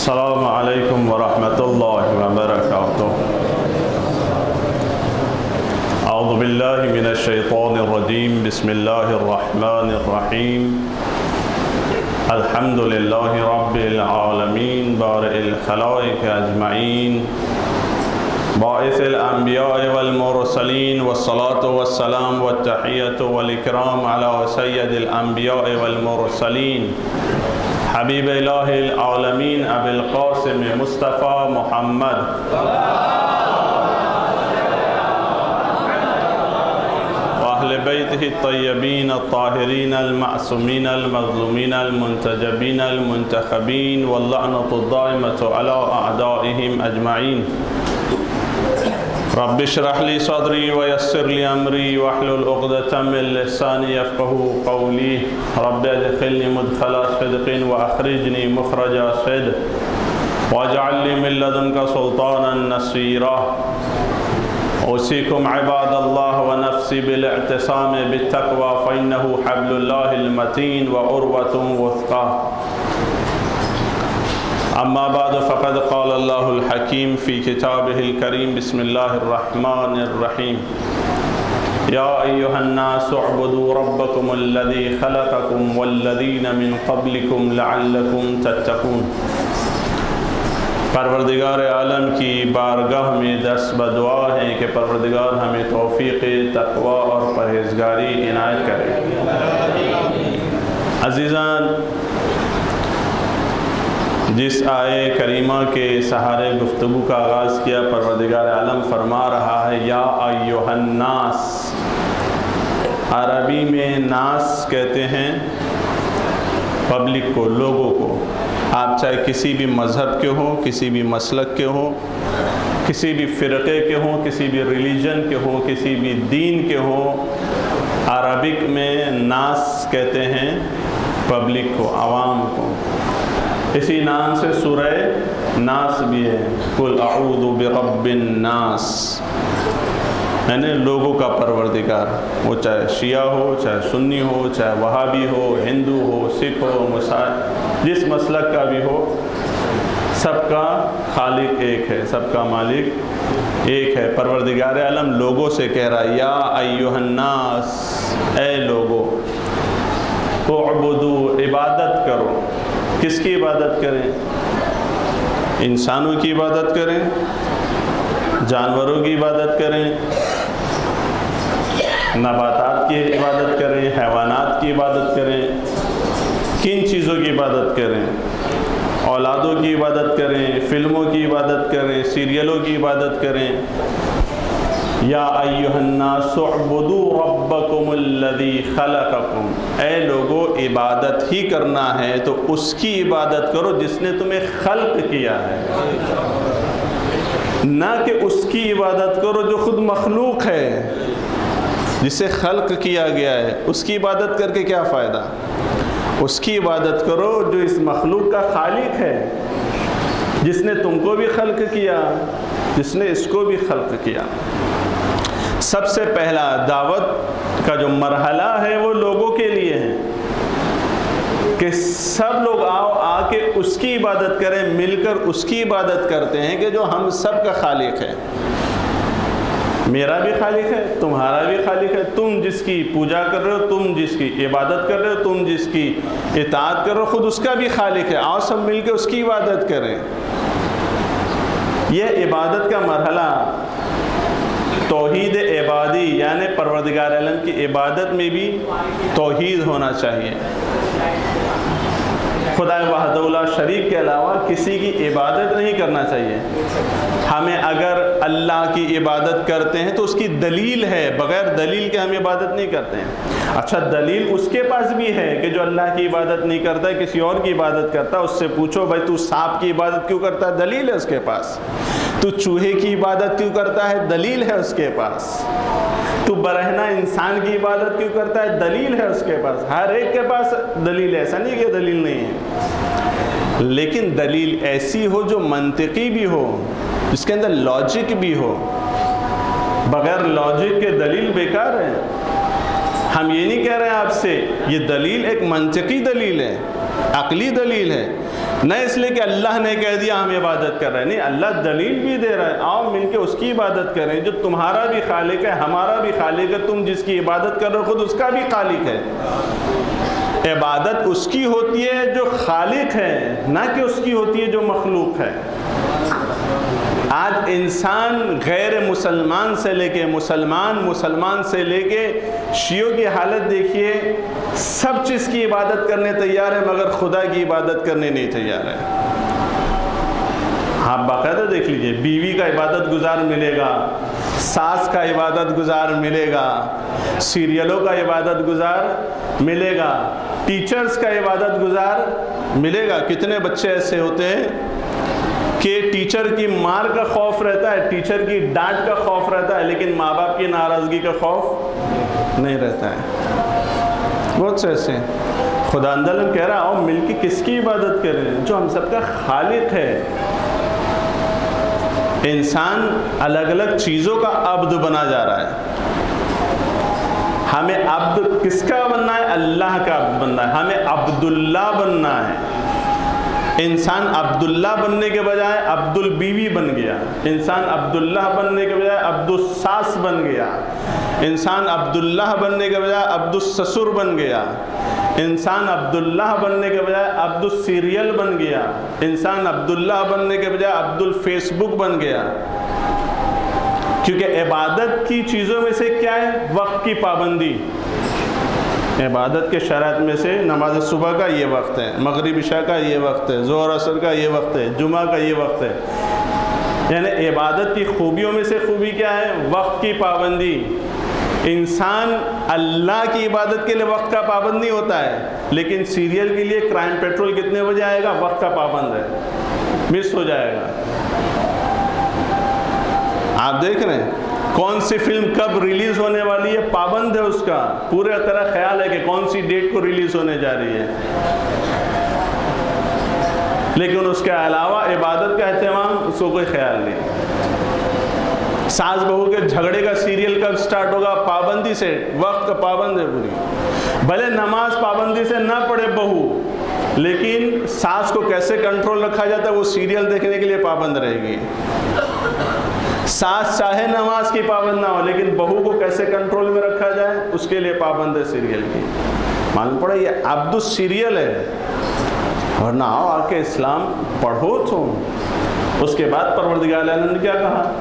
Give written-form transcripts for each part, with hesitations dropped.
السلام علیکم ورحمۃ اللہ وبرکاتہ۔ اعوذ باللہ من الشیطان الرجیم، بسم اللہ الرحمن الرحیم۔ الحمد للہ رب العالمین، بارئ الخلائق اجمعین، باعث الانبیاء والمرسلین، والصلاة والسلام والتحیۃ والاکرام علی سید الانبیاء والمرسلین، حبیب الہ العالمین ابی القاسم مصطفیٰ محمد واہل بیتہ الطیبین الطاہرین المعصومین المظلومین المنتجبین المنتخبین، واللعنۃ الدائمۃ علی اعدائہم اجمعین۔ رب اشرح لی صدری ویسر لی امری واحلل عقدۃ من لسانی یفقہوا قولی، رب ادخلنی مدخل صدق واخرجنی مخرج صدق واجعل لی من لدنک سلطانا نصیرا۔ اوصیکم عباد اللہ ونفسی بالاعتصام بالتقوی فانہ حبل اللہ المتین وعروۃ وثقی۔ اما بعد فقد قال اللہ الحکیم فی کتابہ الکریم، بسم اللہ الرحمن الرحیم۔ یا ایہا الناس اعبدوا ربکم الذی خلقکم والذین من قبلکم لعلکم تتقون۔ پروردگار عالم کی بارگاہ میں دست بدعا ہے کہ پروردگار ہمیں توفیق تقوی اور پرہیزگاری عنایت کرے۔ عزیزان، جس آیے کریمہ کے سہارے گفتگو کا آغاز کیا، پروردگار عالم فرما رہا ہے یا ایھا الناس۔ عربی میں ناس کہتے ہیں پبلک کو، لوگوں کو۔ آپ چاہے کسی بھی مذہب کے ہوں، کسی بھی مسلک کے ہوں، کسی بھی فرقے کے ہوں، کسی بھی ریلیجن کے ہوں، کسی بھی دین کے ہوں، عربک میں ناس کہتے ہیں پبلک کو، عوام کو۔ اسی نام سے سورہ ناس بھی ہے، قل اعوذ برب الناس، یعنی لوگوں کا پروردگار، وہ چاہے شیعہ ہو، چاہے سنی ہو، چاہے وہابی ہو، ہندو ہو، سکھ ہو، مسلمان، جس مسلک کا بھی ہو، سب کا خالق ایک ہے، سب کا مالک ایک ہے۔ پروردگار عالم لوگوں سے کہہ رہا ہے یا ایھا الناس، اے لوگو، اعبدوا، عبادت کرو۔ کس کی عبادت کریں؟ انسانوں کی عبادت کریں، جانوروں کی عبادت کریں، نباتات کی عبادت کریں، حیوانات کی عبادت کریں، کن چیزوں کی عبادت کریں؟ اولادوں کی عبادت کریں، فلموں کی عبادت کریں، سیریلوں کی عبادت کریں۔ یا ایھا الناس اعبدوا ربکم الذی خلقکم، اے لوگو، عبادت ہی کرنا ہے تو اس کی عبادت کرو جس نے تمہیں خلق کیا ہے، نہ کہ اس کی عبادت کرو جو خود مخلوق ہے، جسے خلق کیا گیا ہے۔ اس کی عبادت کر کے کیا فائدہ؟ اس کی عبادت کرو جو اس مخلوق کا خالق ہے، جس نے تم کو بھی خلق کیا، جس نے اس کو بھی خلق کیا۔ سب سے پہلا دعوت کا جو مرحلہ ہے وہ لوگوں کے لیے ہے کہ سب لوگ آ کے اس کی عبادت کریں، مل کر اس کی عبادت کرتے ہیں کہ جو ہم سب کا خالق ہے۔ میرا بھی خالق ہے، تمہارا بھی خالق ہے، تم جس کی پوجا کر رہے ہو، تم جس کی عبادت کر رہے ہو، تم جس کی اطاعت کر رہے ہو، خود اس کا بھی خالق ہے۔ آؤ سب مل کے اس کی عبادت کریں۔ یہ عبادت کا مرحلہ توحید عبادی، یعنی پروردگار عالم کی عبادت میں بھی توحید ہونا چاہیے۔ خدا وحدہ لا شریک کے علاوہ کسی کی عبادت نہیں کرنا چاہیے۔ ہمیں اگر اللہ کی عبادت کرتے ہیں تو اس کی دلیل ہے، بغیر دلیل کے ہم عبادت نہیں کرتے ہیں۔ اچھا، دلیل اس کے پاس بھی ہے کہ جو اللہ کی عبادت نہیں کرتا ہے، کسی اور کی عبادت کرتا ہے، اس سے پوچھو بھائی تو سانپ کی عبادت کیوں کرتا ہے؟ دلیل ہے اس کے پاس۔ تو چوہے کی عبادت کیوں کرتا ہے؟ دلیل ہے اس کے پاس۔ تو برہنہ انسان کی عبادت کیوں کرتا ہے؟ دلیل ہے اس کے پاس۔ ہر ایک کے پاس دلیل ہے، ایسا نہیں کہ دلیل نہیں ہے، لیکن دلیل ایسی ہو جو منطقی بھی ہو، جس کے اندر لاجک بھی ہو۔ بغیر لاجک کے دلیل بیکار ہے۔ ہم یہ نہیں کہہ رہے ہیں آپ سے، یہ دلیل ایک منطقی دلیل ہے، عقلی دلیل ہے، نہ اس لیے کہ اللہ نے کہہ دیا ہم عبادت کر رہے ہیں، نہیں، اللہ دلیل بھی دے رہا ہے، آؤ مل کے اس کی عبادت کریں جو تمہارا بھی خالق ہے، ہمارا بھی خالق ہے، تم جس کی عبادت کر رہے ہو خود اس کا بھی خالق ہے۔ عبادت اس کی ہوتی ہے جو خالق ہے، نہ کہ اس کی ہوتی ہے جو مخلوق ہے۔ آج انسان غیر مسلمان سے لے کے مسلمان سے لے کے شیعوں کی حالت دیکھیے، سب چیز کی عبادت کرنے تیار ہے مگر خدا کی عبادت کرنے نہیں تیار ہے۔ آپ باقاعدہ دیکھ لیجئے، بیوی کا عبادت گزار ملے گا، ساس کا عبادت گزار ملے گا، سیریلوں کا عبادت گزار ملے گا، ٹیچرز کا عبادت گزار ملے گا۔ کتنے بچے ایسے ہوتے ہیں کہ ٹیچر کی مار کا خوف رہتا ہے، ٹیچر کی ڈانٹ کا خوف رہتا ہے، لیکن ماں باپ کی ناراضگی کا خوف نہیں رہتا ہے۔ بہت سے ایسے خدا اندر کہہ رہا ہوں مل کے کس کی عبادت کریں؟ جو ہم سب کا خالق ہے۔ انسان الگ الگ چیزوں کا عبد بنا جا رہا ہے۔ ہمیں عبد کس کا بننا ہے؟ اللہ کا عبد بننا ہے، ہمیں عبداللہ بننا ہے۔ انسان عبداللہ بننے کے بجائے عبد البیوی بن گیا، انسان عبداللہ بننے کے بجائے عبد الساس بن گیا، انسان عبداللہ بننے کے بجائے عبد السسر بن گیا، انسان عبداللہ بننے کے بجائے عبد السیریل بن گیا، انسان عبداللہ بننے کے بجائے عبد الفیس بک بن گیا۔ کیونکہ عبادت کی چیزوں میں سے کیا ہے؟ وقت کی پابندی۔ عبادت کے شرائط میں سے نماز صبح کا یہ وقت ہے، مغرب عشاء کا یہ وقت ہے، ظہر عصر کا یہ وقت ہے، جمعہ کا یہ وقت ہے۔ یعنی عبادت کی خوبیوں میں سے خوبی کیا ہے؟ وقت کی پابندی۔ انسان اللہ کی عبادت کے لیے وقت کا پابند نہیں ہوتا ہے، لیکن سیریل کے لیے کرائم پیٹرول کتنے بجے آئے گا؟ وقت کا پابند ہے، مس ہو جائے گا۔ آپ دیکھ رہے ہیں کون سی فلم کب ریلیز ہونے والی ہے، پابند ہے اس کا، پورے طرح خیال ہے کہ کون سی ڈیٹ کو ریلیز ہونے جا رہی ہے، لیکن اس کے علاوہ عبادت کا اہتمام اس کو کوئی خیال نہیں۔ ساس بہو کے جھگڑے کا سیریل کب سٹارٹ ہوگا؟ پابندی سے، وقت کا پابند ہے پوری۔ بھلے نماز پابندی سے نہ پڑھے بہو، لیکن ساس کو کیسے کنٹرول رکھا جاتا ہے وہ سیریل دیکھنے کے لیے پابند رہے گی۔ ساس چاہے نماز کی پابند نہ ہو، لیکن بہو کو کیسے کنٹرول میں رکھا جائے اس کے لیے پابند ہے سیریل کی۔ معلوم پڑا یہ عبد السیریل ہے، ورنہ آؤ آ کے اسلام پڑھو تو۔ اس کے بعد پروردگار عالم نے کیا کہا؟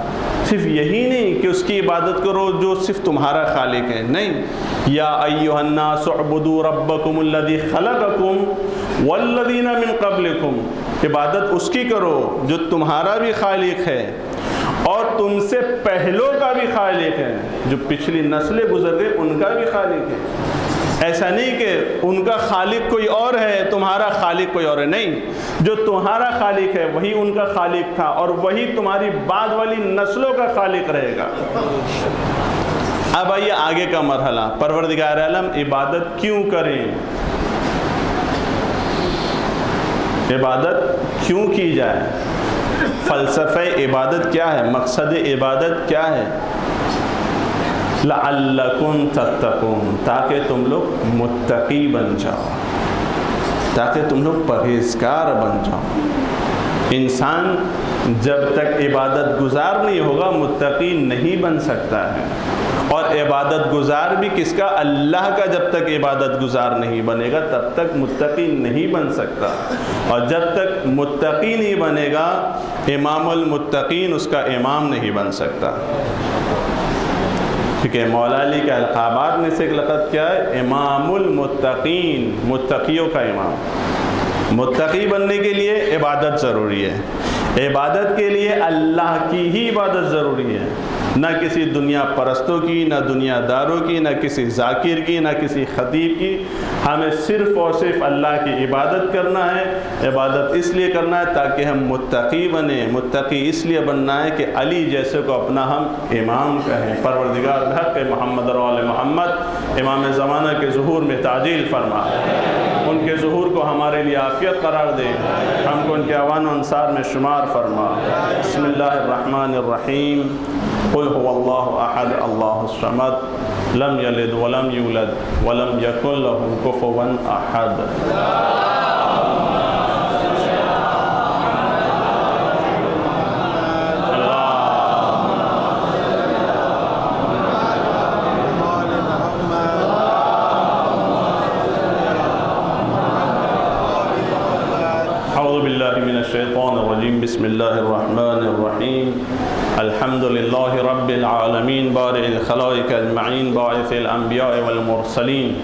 صرف یہی نہیں کہ اس کی عبادت کرو جو صرف تمہارا خالق ہے، نہیں، یا ایھا الناس اعبدوا ربکم الذی خلقکم والذین من قبلکم، عبادت اس کی کرو جو تمہارا بھی خالق ہے اور تم سے پہلوں کا بھی خالق ہے، جو پچھلی نسلیں گزر گئے ان کا بھی خالق ہے۔ ایسا نہیں کہ ان کا خالق کوئی اور ہے تمہارا خالق کوئی اور ہے، نہیں، جو تمہارا خالق ہے وہی ان کا خالق تھا اور وہی تمہاری بعد والی نسلوں کا خالق رہے گا۔ اب آئیے آگے کا مرحلہ، پروردگار عالم عبادت کیوں کریں؟ عبادت کیوں کی جائے؟ فلسفہ عبادت کیا ہے؟ مقصد عبادت کیا ہے؟ لعلکم تتقون، تاکہ تم لوگ متقی بن جاؤ، تاکہ تم لوگ پرہیزگار بن جاؤ۔ انسان جب تک عبادت گزار نہیں ہوگا متقی نہیں بن سکتا ہے، اور عبادت گزار بھی کس کا؟ اللہ کا۔ جب تک عبادت گزار نہیں بنے گا تب تک متقی نہیں بن سکتا، اور جب تک متقی نہیں بنے گا امام المتقین اس کا امام نہیں بن سکتا۔ کیونکہ مولا علی کے القابات میں سے ایک لقب کیا ہے؟ امام المتقین، متقیوں کا امام۔ متقی بننے کے لیے عبادت ضروری ہے، عبادت کے لیے اللہ کی ہی عبادت ضروری ہے، نہ کسی دنیا پرستوں کی، نہ دنیا داروں کی، نہ کسی ذاکر کی، نہ کسی خطیب کی۔ ہمیں صرف اور صرف اللہ کی عبادت کرنا ہے۔ عبادت اس لیے کرنا ہے تاکہ ہم متقی بنیں۔ متقی اس لیے بننا ہے کہ علی جیسے کو اپنا ہم امام کہیں۔ پروردگار بحق محمد اور آل محمد امام زمانہ کے ظہور میں تعجیل فرما، ان کے ظہور کو ہمارے لیے عافیت قرار دے، ہم کو ان کے اعوان و انصار میں شمار فرما۔ بسم اللہ الرحمن الرحیم۔ قل هو اللہ احد اللہ الصمد لم یلد ولم یولد ولم یکن له کفوا احد۔ من الشيطان الرجيم بسم الله الرحمن الرحيم الحمد لله رب العالمين بارئ الخلائق أجمعين باعث الأنبياء والمرسلين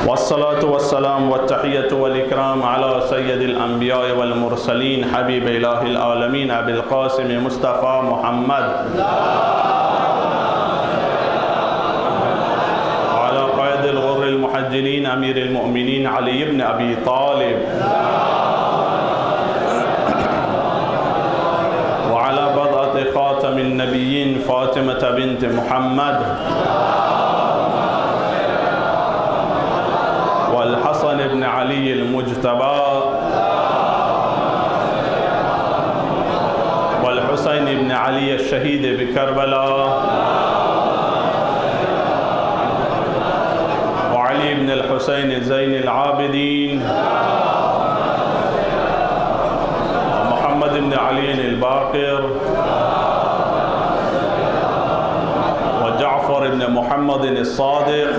والصلاة والسلام والتحية والإكرام على سيد الأنبياء والمرسلين حبيب إله العالمين أبي القاسم مصطفى محمد وعلى قائد الغر المحجلين أمير المؤمنين علي بن أبي طالب وعلى بضعة خاتم النبيين فاطمة بنت محمد والحسن بن علي المجتبى والحسين بن علي الشهيد بكربلاء وعلي بن الحسين زين العابدين ومحمد بن علي الباقر وجعفر بن محمد الصادق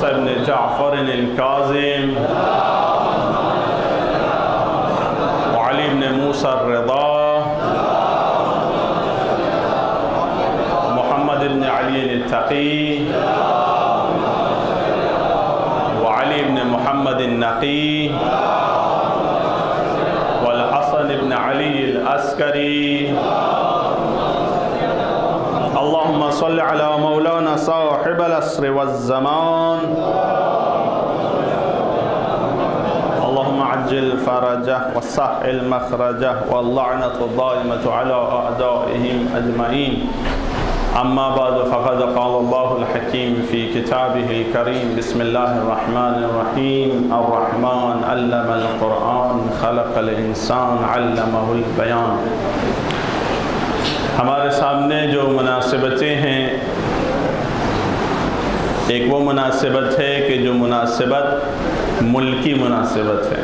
بن جعفر الكاظم وعلي بن موسى الرضا ومحمد بن علي التقي وعلي بن محمد النقي والحسن بن علي العسكري. اللهم صل على مولانا صاحب العصر والزمان اللهم عجل فرجه وسهل مخرجه واللعنة الدائمة على أعدائهم أجمعين. أما بعد فقد قال الله الحكيم في كتابه الكريم بسم الله الرحمن الرحيم الرحمن علم القرآن خلق الإنسان علمه البيان. ہمارے سامنے جو مناسبتیں ہیں ایک وہ مناسبت ہے کہ جو مناسبت ملکی مناسبت ہے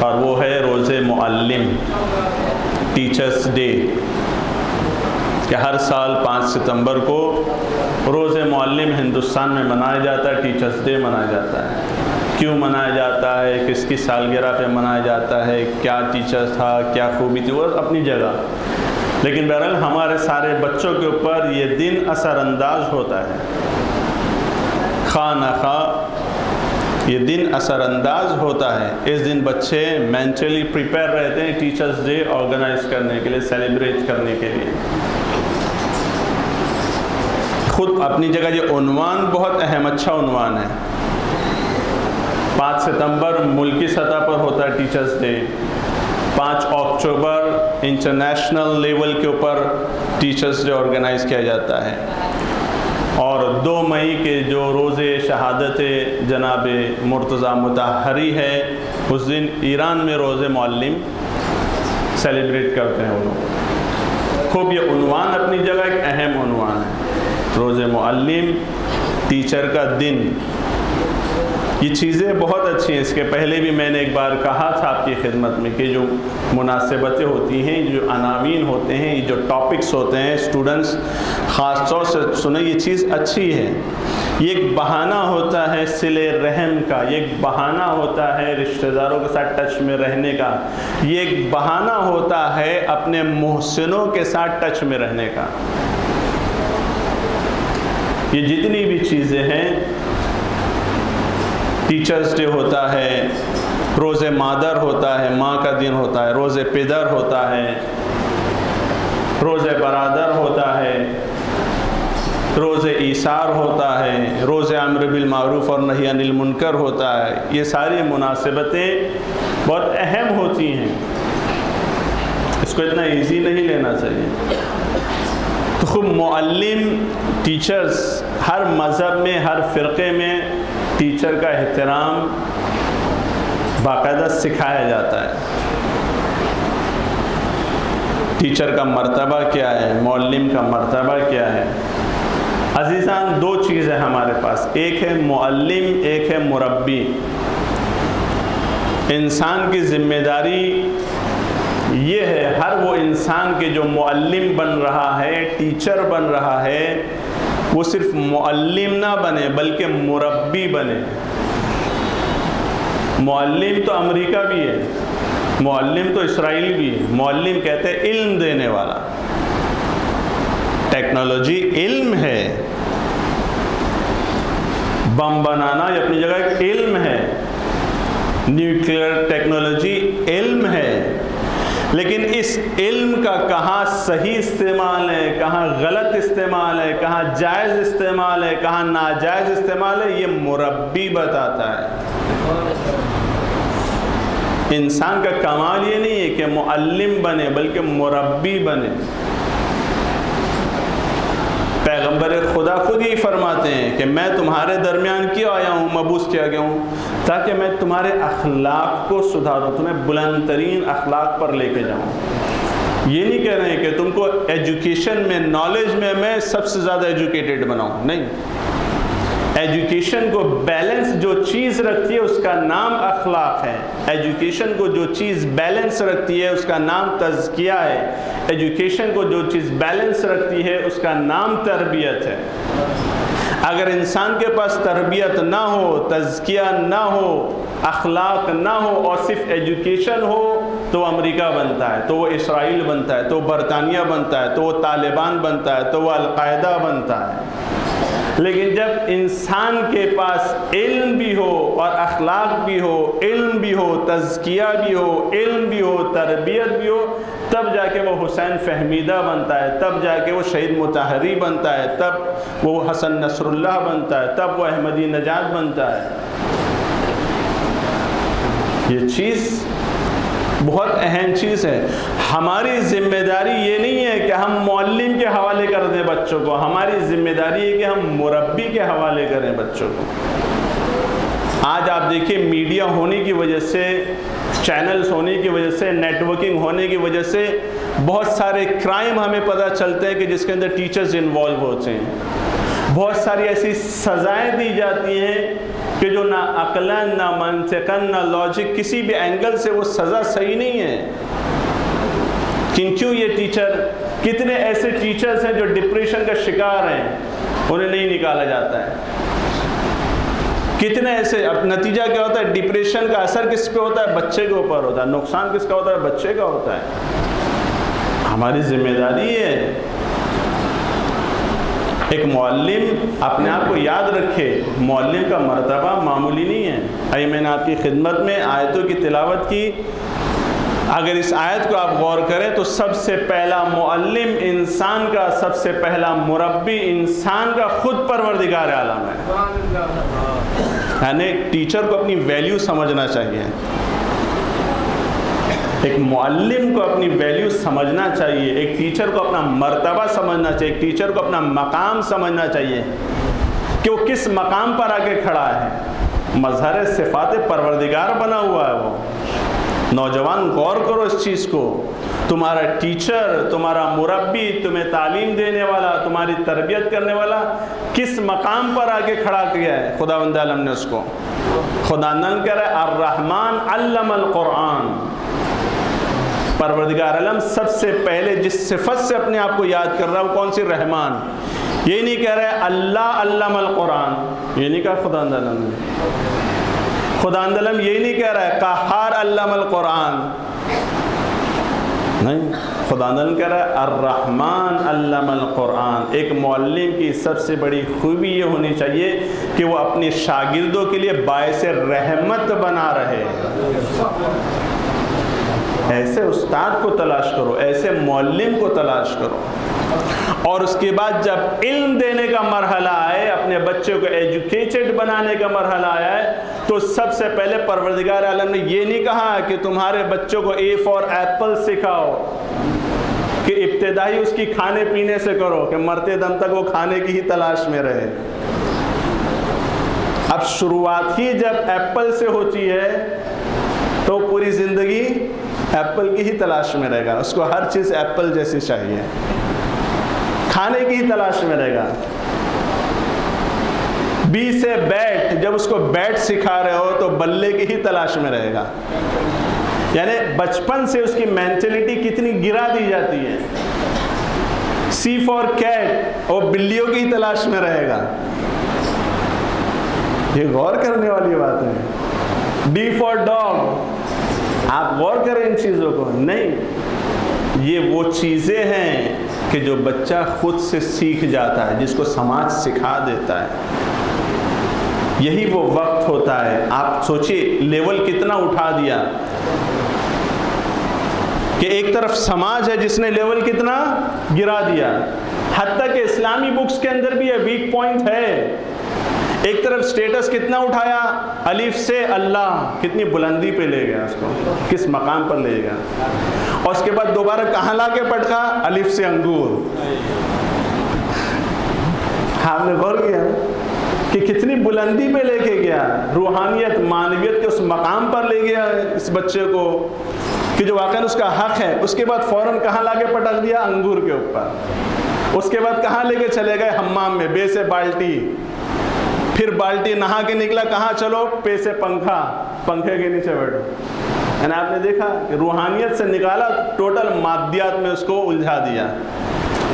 اور وہ ہے روز معلم ٹیچرز ڈے کہ ہر سال 5 ستمبر کو روز معلم ہندوستان میں منایا جاتا ہے. ٹیچرز ڈے منایا جاتا ہے. کیوں منایا جاتا ہے, کس کی سالگرہ پہ منایا جاتا ہے, کیا ٹیچر تھا, کیا خوبی تھی, وہ اپنی جگہ. لیکن بہرحال ہمارے سارے بچوں کے اوپر یہ دن اثر انداز ہوتا ہے. خواہ نہ خواہ یہ دن اثر انداز ہوتا ہے. اس دن بچے مینٹلی پریپیئر رہتے ہیں ٹیچرز ڈے آرگنائز کرنے کے لیے, سیلیبریٹ کرنے کے لیے. خود اپنی جگہ یہ عنوان بہت اہم اچھا عنوان ہے. 5 ستمبر ملکی سطح پر ہوتا ہے ٹیچرز ڈے. 5 اکتوبر انٹرنیشنل لیول کے اوپر ٹیچرز ڈے آرگنائز کیا جاتا ہے. اور 2 مئی کے جو روز شہادت جناب مرتضیٰ مطہری ہے اس دن ایران میں روز معلم سیلیبریٹ کرتے ہیں وہ لوگ. خوب یہ عنوان اپنی جگہ ایک اہم عنوان ہے. روز معلم, ٹیچر کا دن, یہ چیزیں بہت اچھی ہیں. اس کے پہلے بھی میں نے ایک بار کہا تھا آپ کی خدمت میں کہ جو مناسبتیں ہوتی ہیں, جو عناوین ہوتے ہیں, یہ جو ٹاپکس ہوتے ہیں, اسٹوڈنٹس خاص طور سے سنیں, یہ چیز اچھی ہے. یہ ایک بہانہ ہوتا ہے صلہ رحم کا, یہ ایک بہانہ ہوتا ہے رشتہ داروں کے ساتھ ٹچ میں رہنے کا, یہ ایک بہانہ ہوتا ہے اپنے محسنوں کے ساتھ ٹچ میں رہنے کا. یہ جتنی بھی چیزیں ہیں, ٹیچرز ڈے ہوتا ہے, روز مادر ہوتا ہے, ماں کا دن ہوتا ہے, روز پدر ہوتا ہے, روز برادر ہوتا ہے, روز ایثار ہوتا ہے, روز امر بالمعروف اور نہی عن المنکر ہوتا ہے. یہ ساری مناسبتیں بہت اہم ہوتی ہیں. اس کو اتنا ایزی نہیں لینا چاہیے. تو خوب معلم, ٹیچرز, ہر مذہب میں, ہر فرقے میں ٹیچر کا احترام باقاعدہ سکھایا جاتا ہے. ٹیچر کا مرتبہ کیا ہے, معلم کا مرتبہ کیا ہے. عزیزان 2 چیزیں ہمارے پاس, ایک ہے معلم, ایک ہے مربی. انسان کی ذمہ داری یہ ہے, ہر وہ انسان کے جو معلم بن رہا ہے, ٹیچر بن رہا ہے, وہ صرف معلم نہ بنے بلکہ مربی بنے. معلم تو امریکہ بھی ہے، معلم تو اسرائیل بھی ہے. معلم کہتے ہیں علم دینے والا. ٹیکنالوجی علم ہے، بم بنانا یہ اپنی جگہ ایک علم ہے، نیوکلیئر ٹیکنالوجی علم ہے، لیکن اس علم کا کہاں صحیح استعمال ہے، کہاں غلط استعمال ہے، کہاں جائز استعمال ہے، کہاں ناجائز استعمال ہے، یہ مربی بتاتا ہے. انسان کا کمال یہ نہیں ہے کہ معلم بنے بلکہ مربی بنے. پیغمبر خدا خود ہی فرماتے ہیں کہ میں تمہارے درمیان کیوں آیا ہوں، مبعوث کیا گیا ہوں، تاکہ میں تمہارے اخلاق کو سدھاروں، تمہیں بلند ترین اخلاق پر لے کے جاؤں. یہ نہیں کہہ رہے ہیں کہ تم کو ایجوکیشن میں، نالج میں سب سے زیادہ ایجوکیٹڈ بناؤں، نہیں. ایجوکیشن کو بیلنس جو چیز رکھتی ہے اس کا نام اخلاق ہے. ایجوکیشن کو جو چیز بیلنس رکھتی ہے اس کا نام تزکیہ ہے. ایجوکیشن کو جو چیز بیلنس رکھتی ہے اس کا نام تربیت ہے. اگر انسان کے پاس تربیت نہ ہو، تزکیہ نہ ہو، اخلاق نہ ہو اور صرف ایجوکیشن ہو تو وہ امریکہ بنتا ہے، تو وہ اسرائیل بنتا ہے، تو وہ برطانیہ بنتا ہے، تو وہ طالبان بنتا ہے، تو وہ القاعدہ بنتا ہے. لیکن جب انسان کے پاس علم بھی ہو اور اخلاق بھی ہو، علم بھی ہو، تزکیہ بھی ہو، علم بھی ہو، تربیت بھی ہو، تب جا کے وہ حسین فہمیدہ بنتا ہے، تب جا کے وہ شہید مطہری بنتا ہے، تب وہ حسن نصر اللہ بنتا ہے، تب وہ احمدی نجات بنتا ہے. یہ چیز بہت اہم چیز ہے. ہماری ذمہ داری یہ نہیں ہے کہ ہم معلم کے حوالے کر دیں بچوں کو، ہماری ذمہ داری ہے کہ ہم مربی کے حوالے کریں بچوں کو. آج آپ دیکھیں میڈیا ہونے کی وجہ سے، چینلز ہونے کی وجہ سے، نیٹ ورکنگ ہونے کی وجہ سے بہت سارے کرائم ہمیں پتہ چلتے ہیں کہ جس کے اندر ٹیچرز انوالو ہوتے ہیں. بہت ساری ایسی سزائیں دی جاتی ہیں کہ جو نہ عقلاً، نہ منطقاً، نہ لاجک، کسی بھی اینگل سے وہ سزا صحیح نہیں ہے. کیوں یہ ٹیچر، کتنے ایسے ٹیچرز ہیں جو ڈپریشن کا شکار ہیں، انہیں نہیں نکالا جاتا ہے. کتنے ایسے، اب نتیجہ کیا ہوتا ہے؟ ڈپریشن کا اثر کس پہ ہوتا ہے؟ بچے کے اوپر ہوتا ہے. نقصان کس کا ہوتا ہے؟ بچے کا ہوتا ہے. ہماری ذمہ داری ہے ایک معلم اپنے آپ کو یاد رکھے، معلم کا مرتبہ معمولی نہیں ہے. آئیے میں نے آپ کی خدمت میں آیتوں کی تلاوت کی. اگر اس آیت کو آپ غور کریں تو سب سے پہلا معلم انسان کا، سب سے پہلا مربی انسان کا خود پروردگار عالم ہے. یعنی ایک ٹیچر کو اپنی ویلیو سمجھنا چاہیے، ایک معلم کو اپنی ویلیو سمجھنا چاہیے، ایک ٹیچر کو اپنا مرتبہ سمجھنا چاہیے، ایک ٹیچر کو اپنا مقام سمجھنا چاہیے کہ وہ کس مقام پر آ کے کھڑا ہے. مظہر صفات پروردگار بنا ہوا ہے وہ. نوجوان غور کرو اس چیز کو. تمہارا ٹیچر، تمہارا مربی، تمہیں تعلیم دینے والا، تمہاری تربیت کرنے والا کس مقام پر آ کے کھڑا کیا ہے خداوند عالم نے اس کو. خدا نند کہہ رہا ہے الرحمن علم القرآن. پروردگار عالم سب سے پہلے جس صفت سے اپنے آپ کو یاد کر رہا ہے وہ کون سی؟ رحمان. یہ نہیں کہہ رہا ہے اللہ علم القرآن، یہ نہیں کہا خداوند عالم نے. خداوند عالم یہ نہیں کہہ رہا ہے قہار علم القرآن، نہیں. خداوند عالم کہہ رہا ہے الرحمن علم القرآن. ایک معلم کی سب سے بڑی خوبی یہ ہونی چاہیے کہ وہ اپنے شاگردوں کے لیے باعث رحمت بنا رہے. ایسے استاد کو تلاش کرو، ایسے معلم کو تلاش کرو. اور اس کے بعد جب علم دینے کا مرحلہ آئے، اپنے بچوں کو ایجوکیٹڈ بنانے کا مرحلہ آیا ہے، تو سب سے پہلے پروردگار عالم نے یہ نہیں کہا کہ تمہارے بچوں کو اے فار ایپل سکھاؤ، کہ ابتدائی اس کی کھانے پینے سے کرو کہ مرتے دم تک وہ کھانے کی ہی تلاش میں رہے. اب شروعات ہی جب ایپل سے ہوتی ہے تو پوری زندگی ایپل کی ہی تلاش میں رہے گا. اس کو ہر چیز ایپل جیسی چاہیے، کھانے کی ہی تلاش میں رہے گا. بی سے بیٹ، جب اس کو بیٹ سکھا رہے ہو تو بلے کی ہی تلاش میں رہے گا. یعنی بچپن سے اس کی مینٹلٹی کتنی گرا دی جاتی ہے. سی فار کیٹ، وہ بلیوں کی ہی تلاش میں رہے گا. یہ غور کرنے والی بات ہے. D for dog. آپ غور کریں ان چیزوں کو. نہیں، یہ وہ چیزیں ہیں کہ جو بچہ خود سے سیکھ جاتا ہے، جس کو سماج سکھا دیتا ہے. یہی وہ وقت ہوتا ہے. آپ سوچئے لیول کتنا اٹھا دیا کہ ایک طرف سماج ہے جس نے لیول کتنا گرا دیا. حتیٰ کہ اسلامی بکس کے اندر بھی یہ ویک پوائنٹ ہے. ایک طرف سٹیٹس کتنا اٹھایا، الف سے اللہ، کتنی بلندی پہ لے گیا اس کو، کس مقام پر لے گیا، اور اس کے بعد دوبارہ کہاں لا کے پٹکا، الف سے انگور. آپ نے غور کیا کہ کتنی بلندی پہ لے کے گیا، روحانیت معنویت کے اس مقام پر لے گیا اس بچے کو کہ جو واقعاً اس کا حق ہے. اس کے بعد فوراً کہاں لا کے پٹک دیا، انگور کے اوپر. اس کے بعد کہاں لے کے چلے گئے، حمام میں، بے سے بالٹی، پھر بالٹی نہا کے نکلا، کہاں چلو، پے سے پنکھا، پنکھے کے نیچے بیٹھو. یعنی آپ نے دیکھا کہ روحانیت سے نکالا، ٹوٹل مادیات میں اس کو الجھا دیا.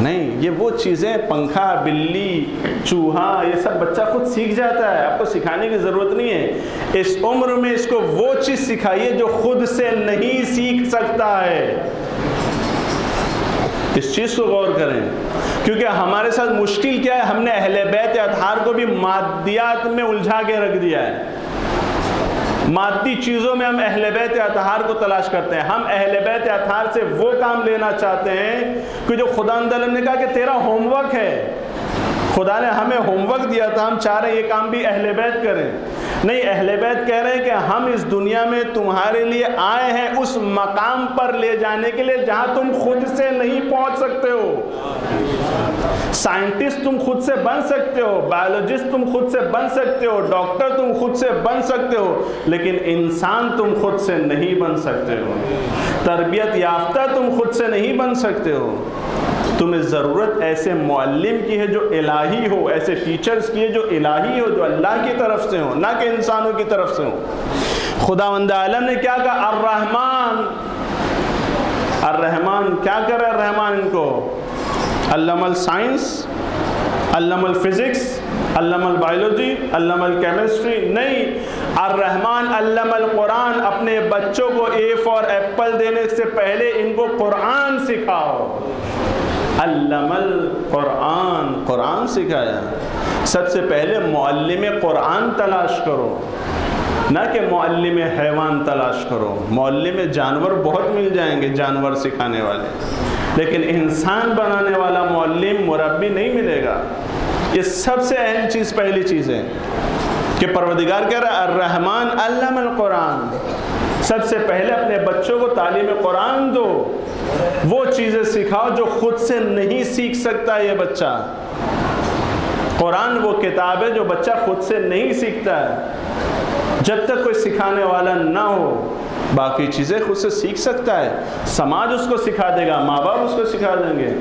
نہیں، یہ وہ چیزیں، پنکھا، بلی، چوہا، یہ سب بچہ خود سیکھ جاتا ہے. آپ کو سکھانے کی ضرورت نہیں ہے. اس عمر میں اس کو وہ چیز سکھائیے جو خود سے نہیں سیکھ سکتا ہے. اس چیز کو غور کریں، کیونکہ ہمارے ساتھ مشکل کیا ہے، ہم نے اہل بیت اطہار کو بھی مادیات میں الجھا کے رکھ دیا ہے. مادی چیزوں میں ہم اہل بیت اطہار کو تلاش کرتے ہیں. ہم اہل بیت اطہار سے وہ کام لینا چاہتے ہیں کہ جو خدا نے کہا کہ تیرا ہوم ورک ہے. خدا نے ہمیں ہوم ورک دیا تھا، ہم چاہ رہے ہیں یہ کام بھی اہل بیت کریں. نہیں، اہل بیت کہہ رہے ہیں کہ ہم اس دنیا میں تمہارے لیے آئے ہیں اس مقام پر لے جانے کے لیے جہاں تم خود سے نہیں پہنچ سکتے ہو. سائنٹسٹ تم خود سے بن سکتے ہو، بایولوجسٹ تم خود سے بن سکتے ہو، ڈاکٹر تم خود سے بن سکتے ہو، لیکن انسان تم خود سے نہیں بن سکتے ہو. تربیت یافتہ تم خود سے نہیں بن سکتے ہو. تمہیں ضرورت ایسے معلم کی ہے جو الہی ہو، ایسے ٹیچرز کی ہے جو الہی ہو، جو اللہ کی طرف سے ہو، نہ کہ انسانوں کی طرف سے ہو. خداوند عالم نے کیا کہا، الرحمن. الرحمن کیا کر رہا ہے الرحمن ان کو؟ علم السائنس، علم الفزکس، علم البائیولوجی، علم الکیمسٹری. نہیں، الرحمن علم القرآن. اپنے بچوں کو اے فار ایپل دینے سے پہلے ان کو قرآن سکھاؤ. علم القرآن، قرآن سکھایا. سب سے پہلے معلم قرآن تلاش کرو، نہ کہ معلم حیوان تلاش کرو. معلم جانور بہت مل جائیں گے، جانور سکھانے والے، لیکن انسان بنانے والا معلم مربی نہیں ملے گا. یہ سب سے اہم چیز، پہلی چیز ہے کہ پروردگار کہہ رہا ہے الرحمن علم القرآن. سب سے پہلے اپنے بچوں کو تعلیم قرآن دو. وہ چیزیں سکھاؤ جو خود سے نہیں سیکھ سکتا یہ بچہ. قرآن وہ کتاب ہے جو بچہ خود سے نہیں سیکھتا ہے. جب تک کوئی سکھانے والا نہ ہو، باقی چیزیں خود سے سیکھ سکتا ہے. سماج اس کو سکھا دے گا، ماں باپ اس کو سکھا دیں گے.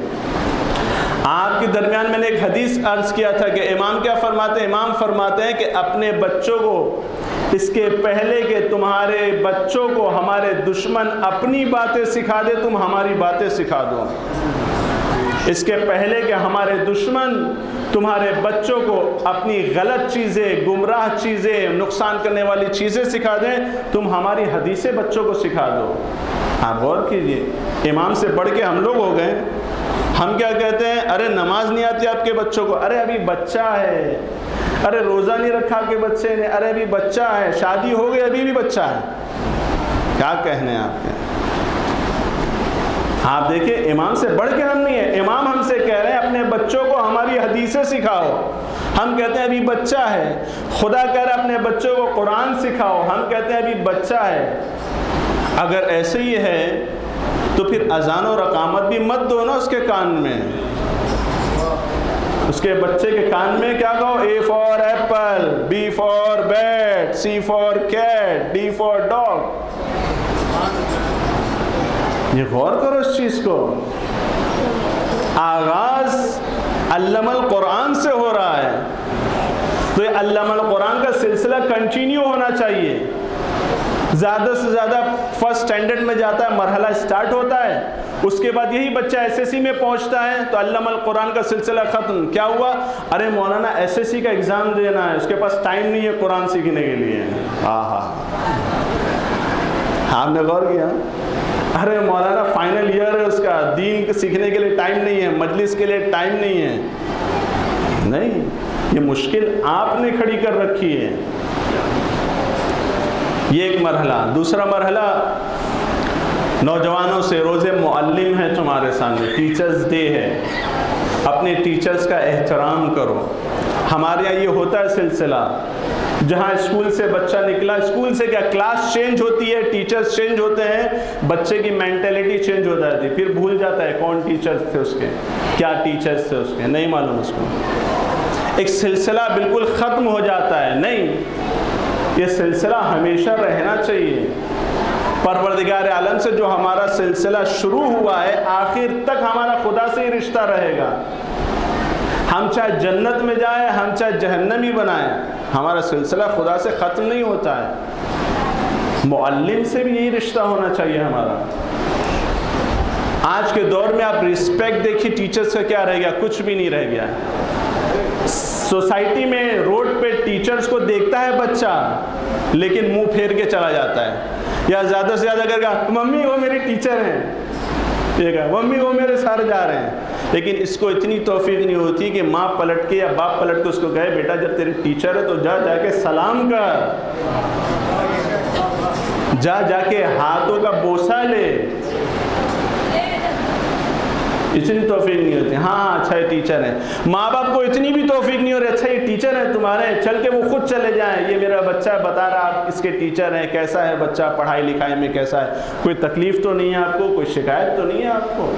آپ کے درمیان میں نے ایک حدیث عرض کیا تھا کہ امام کیا فرماتے ہیں؟ امام فرماتے ہیں کہ اپنے بچوں کو، اس کے پہلے کہ تمہارے بچوں کو ہمارے دشمن اپنی باتیں سکھا دے، تم ہماری باتیں سکھا دو. اس کے پہلے کہ ہمارے دشمن تمہارے بچوں کو اپنی غلط چیزیں، گمراہ چیزیں، نقصان کرنے والی چیزیں سکھا دیں، تم ہماری حدیثیں بچوں کو سکھا دو. آپ غور کیجئے، امام سے بڑھ کے ہم لوگ ہو گئے. ہم کیا کہتے ہیں؟ ارے نماز نہیں آتی آپ کے بچوں کو، ارے ابھی بچہ ہے. ارے روزہ نہیں رکھا آپ کے بچے نے، ارے ابھی بچہ ہے. شادی ہو گئی، ابھی بھی بچہ ہے. کیا کہنے ہیں آپ کے؟ آپ دیکھیں، امام سے بڑھ کے ہم نہیں ہیں. امام ہم سے کہہ رہے ہیں اپنے بچوں کو ہماری حدیثیں سکھاؤ. ہم کہتے ہیں ابھی بچہ ہے. خدا کہہ رہا ہے اپنے بچوں کو قرآن سکھاؤ. ہم کہتے ہیں ابھی بچہ ہے. اگر ایسے ہی ہے تو پھر اذان اور اقامت بھی مت دو نا اس کے کان میں. اس کے بچے کے کان میں کیا کہو؟ A for apple, B for bat, C for cat, D for dog. یہ غور کرو اس چیز کو. آغاز علم القرآن سے ہو رہا ہے، تو یہ علم القرآن کا سلسلہ کنٹینیو ہونا چاہیے. زیادہ سے زیادہ فرسٹ سٹینڈرڈ میں جاتا ہے، مرحلہ سٹارٹ ہوتا ہے، اس کے بعد یہی بچہ ایس ایس سی میں پہنچتا ہے تو علم القرآن کا سلسلہ ختم. کیا ہوا؟ ارے مولانا ایس ایس سی کا ایگزام دینا ہے، اس کے پاس ٹائم نہیں ہے قرآن سیکھنے کے لیے. آپ نے غور کیا؟ ارے مولانا فائنل ایئر ہے اس کا، دین کے سیکھنے کے لیے ٹائم نہیں ہے، مجلس کے لیے ٹائم نہیں ہے. نہیں، یہ مشکل آپ نے کھڑی کر رکھی ہے. یہ ایک مرحلہ. دوسرا مرحلہ نوجوانوں سے، روز معلم ہے تمہارے سامنے، ٹیچرز ڈے ہے، اپنے ٹیچرز کا احترام کرو. ہمارے یہاں یہ ہوتا ہے سلسلہ، جہاں اسکول سے بچہ نکلا، اسکول سے کیا کلاس چینج ہوتی ہے، ٹیچرز چینج ہوتے ہیں، بچے کی مینٹلٹی چینج ہو جاتی ہے، پھر بھول جاتا ہے کون ٹیچرز تھے اس کے، کیا ٹیچرز تھے اس کے، نہیں معلوم اس کو. ایک سلسلہ بالکل ختم ہو جاتا ہے. نہیں، یہ سلسلہ ہمیشہ رہنا چاہیے. پروردگار عالم سے جو ہمارا سلسلہ شروع ہوا ہے، آخر تک ہمارا خدا سے ہی رشتہ رہے گا. ہم چاہے جنت میں جائیں، ہم چاہے جہنمی بنائیں، ہمارا سلسلہ خدا سے ختم نہیں ہوتا ہے. معلم سے بھی یہی رشتہ ہونا چاہیے ہمارا. آج کے دور میں آپ رسپیکٹ دیکھیے ٹیچرز کا کیا رہ گیا، کچھ بھی نہیں رہ گیا. سوسائٹی میں روڈ پہ ٹیچرز کو دیکھتا ہے بچہ، لیکن منہ پھیر کے چلا جاتا ہے، یا زیادہ سے زیادہ کہے گا ممی وہ میری ٹیچر ہیں، ٹھیک ہے، ممی وہ میرے سر جا رہے ہیں. لیکن اس کو اتنی توفیق نہیں ہوتی کہ ماں پلٹ کے یا باپ پلٹ کے اس کو کہے بیٹا جب تیری ٹیچر ہے تو جا کے سلام کر، جا کے ہاتھوں کا بوسہ لے. اتنی توفیق نہیں ہوتی. ہاں اچھا یہ ٹیچر ہے. ماں باپ کو اتنی بھی توفیق نہیں ہو رہی، اچھا یہ ٹیچر ہے تمہارے، چل کے وہ خود چلے جائیں، یہ میرا بچہ بتا رہا آپ اس کے ٹیچر ہیں، کیسا ہے بچہ، پڑھائی لکھائی میں کیسا ہے، کوئی تکلیف تو نہیں ہے آپ کو، کوئی شکایت تو نہیں ہے آپ کو.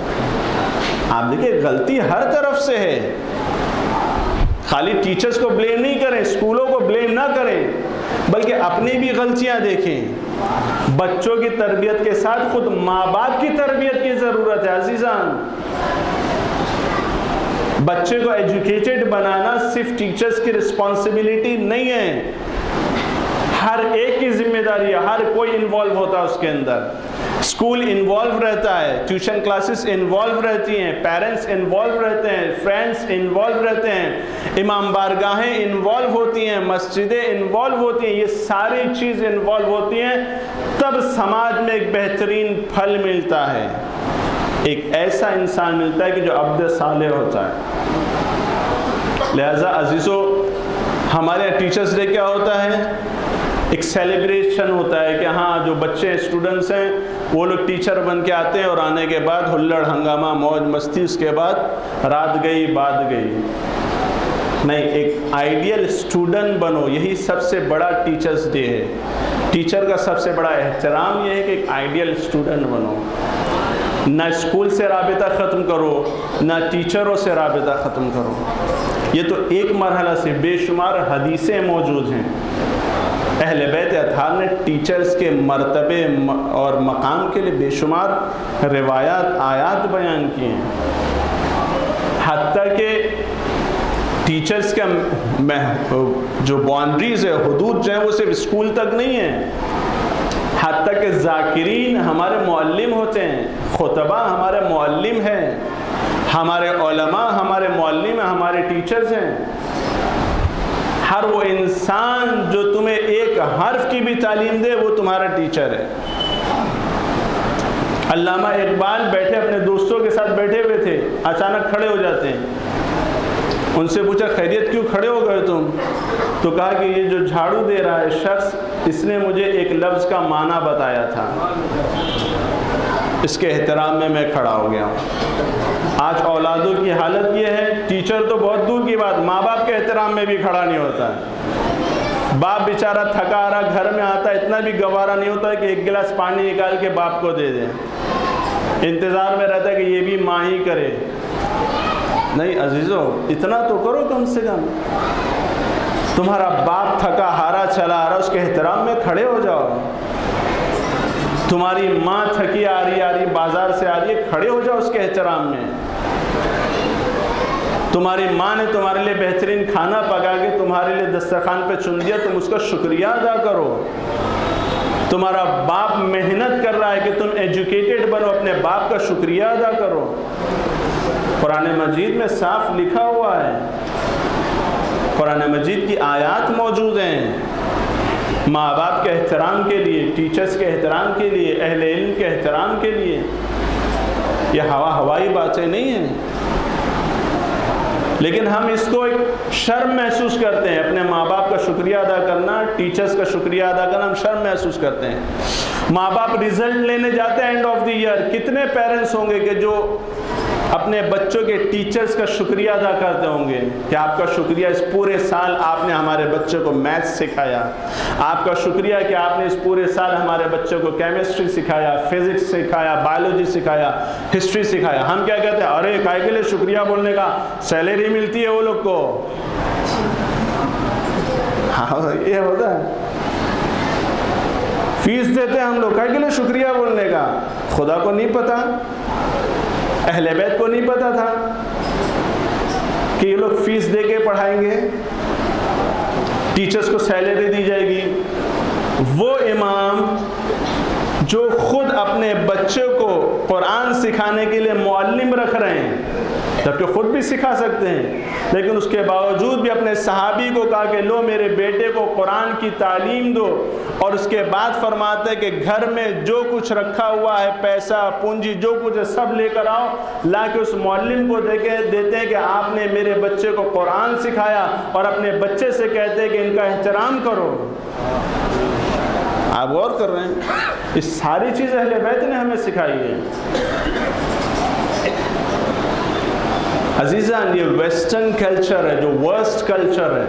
آپ دیکھیں غلطی ہر طرف سے ہے. خالی ٹیچرز کو بلیم نہیں کریں، اسکولوں کو بلیم نہ کریں، بلکہ اپنی بھی غلطیاں دیکھیں. بچوں کی تربیت کے ساتھ خود ماں باپ کی تربیت کی ضرورت ہے عزیزان. بچے کو ایجوکیٹڈ بنانا صرف ٹیچرز کی رسپانسبلٹی نہیں ہے، ہر ایک کی ذمہ داری ہے. ہر کوئی انوالو ہوتا ہے اس کے اندر. اسکول انوالو رہتا ہے، ٹیوشن کلاسز انوالو رہتی ہیں، پیرنٹس انوالو رہتے ہیں، فرینڈس انوالو رہتے ہیں، امام بارگاہیں انوالو ہوتی ہیں، مسجدیں انوالو ہوتی ہیں. یہ ساری چیز انوالو ہوتی ہیں، تب سماج میں ایک بہترین پھل ملتا ہے، ایک ایسا انسان ملتا ہے کہ جو عبد صالح ہوتا ہے. لہذا عزیزو، ہمارے ٹیچرز ڈے کیا ہوتا ہے؟ ایک سیلیبریشن ہوتا ہے کہ ہاں جو بچے اسٹوڈنٹس ہیں وہ لوگ ٹیچر بن کے آتے ہیں، اور آنے کے بعد ہلڑ ہنگامہ موج مستی، اس کے بعد رات گئی بات گئی. نہیں، ایک آئیڈیل اسٹوڈنٹ بنو، یہی سب سے بڑا ٹیچرز ڈے ہے. ٹیچر کا سب سے بڑا احترام یہ ہے کہ ایک آئیڈیل اسٹوڈنٹ بنو. نہ اسکول سے رابطہ ختم کرو، نہ ٹیچروں سے رابطہ ختم کرو. یہ تو ایک مرحلہ سے بے شمار حدیثیں موجود ہیں. اہل بیت اطہار نے ٹیچرز کے مرتبے اور مقام کے لیے بے شمار روایات، آیات بیان کیے ہیں. حتیٰ کہ ٹیچرز کا جو باؤنڈریز ہے، حدود جو ہیں، وہ صرف اسکول تک نہیں ہیں. حتیٰ کہ ذاکرین ہمارے معلم ہوتے ہیں، خطبہ ہمارے معلم ہیں، ہمارے علماء ہمارے معلم ہیں، ہمارے ٹیچرز ہیں. ہر وہ انسان جو تمہیں ایک حرف کی بھی تعلیم دے وہ تمہارا ٹیچر ہے. علامہ اقبال بیٹھے اپنے دوستوں کے ساتھ بیٹھے ہوئے تھے، اچانک کھڑے ہو جاتے ہیں. ان سے پوچھا خیریت کیوں کھڑے ہو گئے تم؟ تو کہا کہ یہ جو جھاڑو دے رہا ہے شخص، اس نے مجھے ایک لفظ کا معنی بتایا تھا، اس کے احترام میں کھڑا ہو گیا ہوں. آج اولادوں کی حالت یہ ہے، ٹیچر تو بہت دور کی بات، ماں باپ کے احترام میں بھی کھڑا نہیں ہوتا ہے. باپ بیچارہ تھکا آ رہا گھر میں آتا ہے، اتنا بھی گوارا نہیں ہوتا ہے کہ ایک گلاس پانی نکال کے باپ کو دے دیں. انتظار میں رہتا ہے کہ یہ بھی ماں ہی کرے. نہیں عزیزو، اتنا تو کرو کم سے کم. تمہارا باپ تھکا ہارا چلا آ رہا، اس کے احترام میں کھڑے ہو جاؤ. تمہاری ماں تھکی آ رہی بازار سے آ رہی ہے، کھڑے ہو جاؤ اس کے احترام میں. تمہاری ماں نے تمہارے لیے بہترین کھانا پکا کے تمہارے لیے دسترخوان پہ چن دیا، تم اس کا شکریہ ادا کرو. تمہارا باپ محنت کر رہا ہے کہ تم ایجوکیٹڈ بنو، اپنے باپ کا شکریہ ادا کرو. قرآن مجید میں صاف لکھا ہوا ہے، قرآن مجید کی آیات موجود ہیں. ماں باپ کے احترام کے لیے، ٹیچرز کے احترام کے لیے، اہل علم کے احترام کے لیے. یہ ہوائی باتیں نہیں ہیں، لیکن ہم اس کو ایک شرم محسوس کرتے ہیں. اپنے ماں باپ کا شکریہ ادا کرنا، ٹیچرز کا شکریہ ادا کرنا ہم شرم محسوس کرتے ہیں. ماں باپ رزلٹ لینے جاتے ہیں اینڈ آف دی ایئر، کتنے پیرنٹس ہوں گے کہ جو اپنے بچوں کے ٹیچرز کا شکریہ ادا کرتے ہوں گے کہ آپ کا شکریہ اس پورے سال آپ نے ہمارے بچوں کو میتھس سکھایا، آپ کا شکریہ کہ آپ نے اس پورے سال ہمارے بچوں کو کیمسٹری سکھایا، فزکس سکھایا، بایولوجی سکھایا، ہسٹری سکھایا. ہم کیا کہتے ہیں؟ ارے کائے کے لیے شکریہ بولنے کا، سیلری ملتی ہے وہ لوگ کو. ہاں یہ ہوتا ہے، فیس دیتے ہیں ہم لوگ، کائے کے لیے شکریہ بولنے کا. خدا کو نہیں پتا، اہل بیت کو نہیں پتا تھا کہ یہ لوگ فیس دے کے پڑھائیں گے، ٹیچرز کو سیلری دی جائے گی. وہ امام جو خود اپنے بچوں کو قرآن سکھانے کے لیے معلم رکھ رہے ہیں، جبکہ خود بھی سکھا سکتے ہیں، لیکن اس کے باوجود بھی اپنے صحابی کو کہا کہ لو میرے بیٹے کو قرآن کی تعلیم دو. اور اس کے بعد فرماتے ہیں کہ گھر میں جو کچھ رکھا ہوا ہے، پیسہ پونجی جو کچھ ہے سب لے کر آؤ، لا کے اس معلم کو دیتے ہیں کہ آپ نے میرے بچے کو قرآن سکھایا، اور اپنے بچے سے کہتے ہیں کہ ان کا احترام کرو. آپ غور کر رہے ہیں؟ اس ساری چیز اہل بیت نے ہمیں سکھائی ہے. عزیزان یہ ویسٹرن کلچر ہے جو ورسٹ کلچر ہے.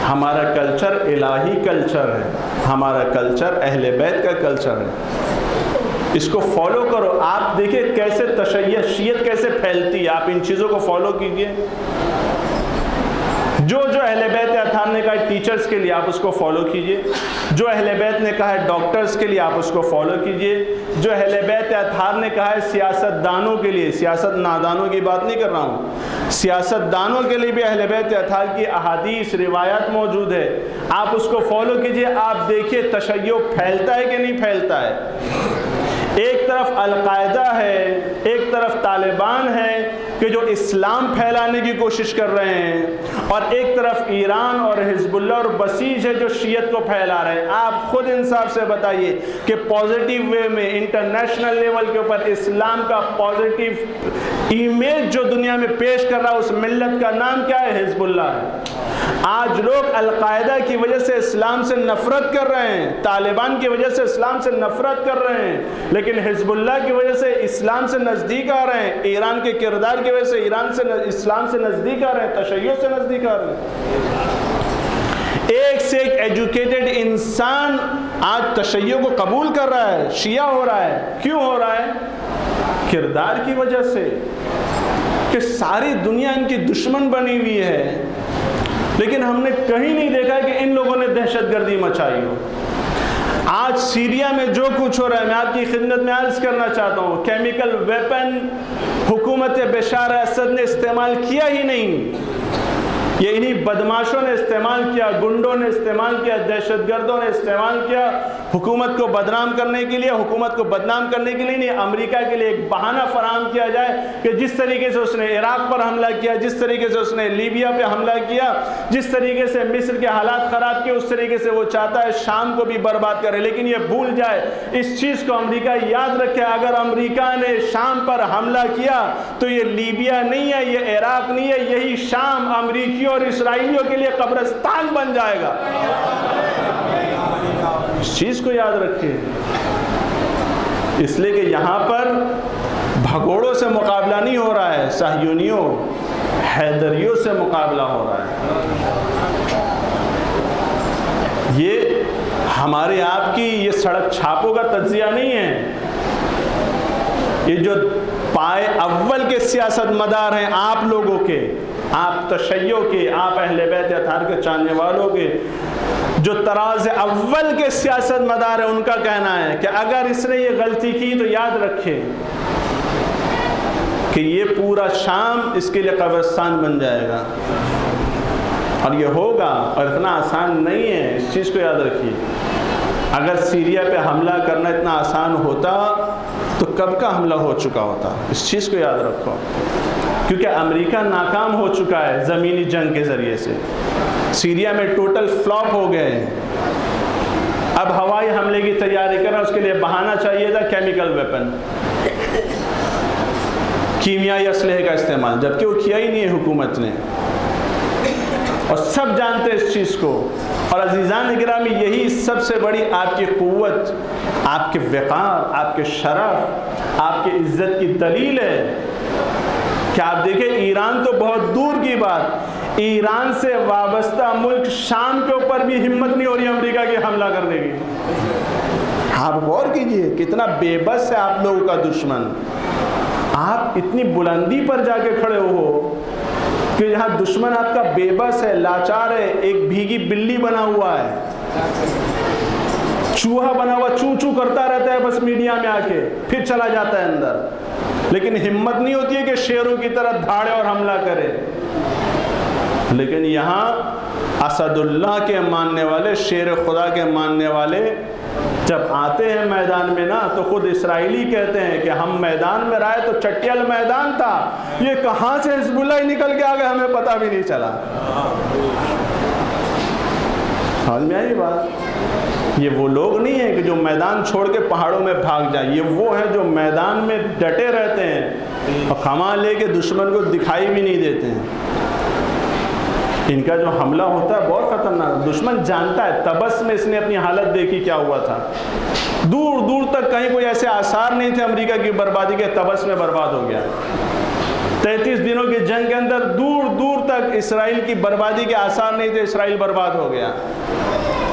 ہمارا کلچر الہی کلچر ہے، ہمارا کلچر اہل بیت کا کلچر ہے. اس کو فالو کرو. آپ دیکھیں کیسے تشیع شیعت کیسے پھیلتی ہے، آپ ان چیزوں کو فالو کیجئے. جو اہل بیت اطہار نے کہا ہے ٹیچرز کے لیے آپ اس کو فالو کیجئے، جو اہل بیت نے کہا ہے ڈاکٹرز کے لیے آپ اس کو فالو کیجئے، جو اہل بیت اطہار نے کہا ہے سیاست دانوں کے لیے، سیاست نادانوں کی بات نہیں کر رہا ہوں، سیاست دانوں کے لیے بھی اہل بیت اطہار کی احادیث روایات موجود ہے، آپ اس کو فالو کیجئے. آپ دیکھیے تشیع پھیلتا ہے کہ نہیں پھیلتا ہے. ایک طرف القاعدہ ہے، ایک طرف طالبان ہے کہ جو اسلام پھیلانے کی کوشش کر رہے ہیں، اور ایک طرف ایران اور حزب اللہ اور بسیج ہے جو شیعت کو پھیلا رہے ہیں. آپ خود انصاف سے بتائیے کہ پازیٹیو وے میں انٹرنیشنل لیول کے اوپر اسلام کا پازیٹیو امیج جو دنیا میں پیش کر رہا ہے اس ملت کا نام کیا ہے؟ حزب اللہ ہے. آج لوگ القاعدہ کی وجہ سے اسلام سے نفرت کر رہے ہیں، طالبان کی وجہ سے اسلام سے نفرت کر رہے ہیں، لیکن حزب اللہ کی وجہ سے اسلام سے نزدیک آ رہے ہیں. ایران کے کردار کی وجہ سے ایران سے اسلام سے نزدیک آ رہے ہیں، تشیع سے نزدیک آ رہے ہیں. ایک سے ایک ایجوکیٹڈ انسان آج تشیع کو قبول کر رہا ہے، شیعہ ہو رہا ہے. کیوں ہو رہا ہے؟ کردار کی وجہ سے، کہ ساری دنیا ان کی دشمن بنی ہوئی ہے، لیکن ہم نے کہیں نہیں دیکھا کہ ان لوگوں نے دہشت گردی مچائی ہو. آج سیریا میں جو کچھ ہو رہا ہے، میں آپ کی خدمت میں عرض کرنا چاہتا ہوں، کیمیکل ویپن حکومت بشار اسد نے استعمال کیا ہی نہیں، یہ انہی بدماشوں نے استعمال کیا، گنڈوں نے استعمال کیا، دہشت گردوں نے استعمال کیا حکومت کو بدنام کرنے کے لیے. حکومت کو بدنام کرنے کے لیے نہیں، امریکہ کے لیے ایک بہانہ فراہم کیا جائے کہ جس طریقے سے اس نے عراق پر حملہ کیا، جس طریقے سے اس نے لیبیا پہ حملہ کیا، جس طریقے سے مصر کے حالات خراب کیے، اس طریقے سے وہ چاہتا ہے شام کو بھی برباد کرے. لیکن یہ بھول جائے، اس چیز کو امریکہ یاد رکھے، اگر امریکہ نے شام پر حملہ کیا تو یہ لیبیا نہیں ہے، یہ عراق نہیں ہے، یہی شام امریکیوں اور اسرائیلیوں کے لیے قبرستان بن جائے گا. اس چیز کو یاد رکھیں، اس لیے کہ یہاں پر بھگوڑوں سے مقابلہ نہیں ہو رہا ہے، صہیونیوں حیدریوں سے مقابلہ ہو رہا ہے. یہ ہمارے آپ کی یہ سڑک چھاپوں کا تجزیہ نہیں ہے. یہ جو پائے اول کے سیاست مدار ہیں آپ لوگوں کے، آپ تشیع کے، آپ اہل بیت اطہار کے چاہنے والوں کے، جو طراز اول کے سیاست مدار ہیں، ان کا کہنا ہے کہ اگر اس نے یہ غلطی کی تو یاد رکھے کہ یہ پورا شام اس کے لیے قبرستان بن جائے گا، اور یہ ہوگا، اور اتنا آسان نہیں ہے. اس چیز کو یاد رکھیے. اگر سیریا پہ حملہ کرنا اتنا آسان ہوتا تو کب کا حملہ ہو چکا ہوتا. اس چیز کو یاد رکھو، کیونکہ امریکہ ناکام ہو چکا ہے زمینی جنگ کے ذریعے سے. سیریا میں ٹوٹل فلاپ ہو گئے ہیں. اب ہوائی حملے کی تیاری کرنا، اس کے لیے بہانہ چاہیے تھا کیمیکل ویپن، کیمیائی اسلحے کا استعمال، جبکہ وہ کیا ہی نہیں ہے حکومت نے، اور سب جانتے ہیں اس چیز کو۔ اور عزیزان گرامی، یہی سب سے بڑی آپ کی قوت، آپ کے وقار، آپ کے شرف، آپ کی عزت کی دلیل ہے کہ آپ دیکھیں ایران تو بہت دور کی بات، ایران سے وابستہ ملک شام کے اوپر بھی ہمت نہیں ہو رہی امریکہ کی حملہ کرنے کی۔ آپ غور کیجئے کتنا بے بس ہے آپ لوگوں کا دشمن، آپ اتنی بلندی پر جا کے کھڑے ہو کہ یہاں دشمن آپ کا بے بس ہے، لاچار ہے، ایک بھیگی بلی بنا ہوا ہے، چوہا بنا ہوا، چو چو کرتا رہتا ہے بس میڈیا میں آ کے، پھر چلا جاتا ہے اندر، لیکن ہمت نہیں ہوتی ہے کہ شیروں کی طرح دھاڑے اور حملہ کرے۔ لیکن یہاں اسد اللہ کے ماننے والے، شیر خدا کے ماننے والے جب آتے ہیں میدان میں نا، تو خود اسرائیلی کہتے ہیں کہ ہم میدان میں رہے تو چٹیل میدان تھا، یہ کہاں سے حزب اللہ ہی نکل کے آ گئے ہمیں پتہ بھی نہیں چلا۔ سمجھ میں آئی بات؟ یہ وہ لوگ نہیں ہیں کہ جو میدان چھوڑ کے پہاڑوں میں بھاگ جائیں، یہ وہ ہیں جو میدان میں ڈٹے رہتے ہیں اور کمان لے کے دشمن کو دکھائی بھی نہیں دیتے ہیں۔ ان کا جو حملہ ہوتا ہے بہت خطرناک، دشمن جانتا ہے، تبس میں اس نے اپنی حالت دیکھی کیا ہوا تھا، دور دور تک کہیں کوئی ایسے آثار نہیں تھے امریکہ کی بربادی کے، تبس میں برباد ہو گیا۔ 33 دنوں کی جنگ کے اندر دور دور تک اسرائیل کی بربادی کے آثار نہیں تھے، اسرائیل برباد ہو گیا۔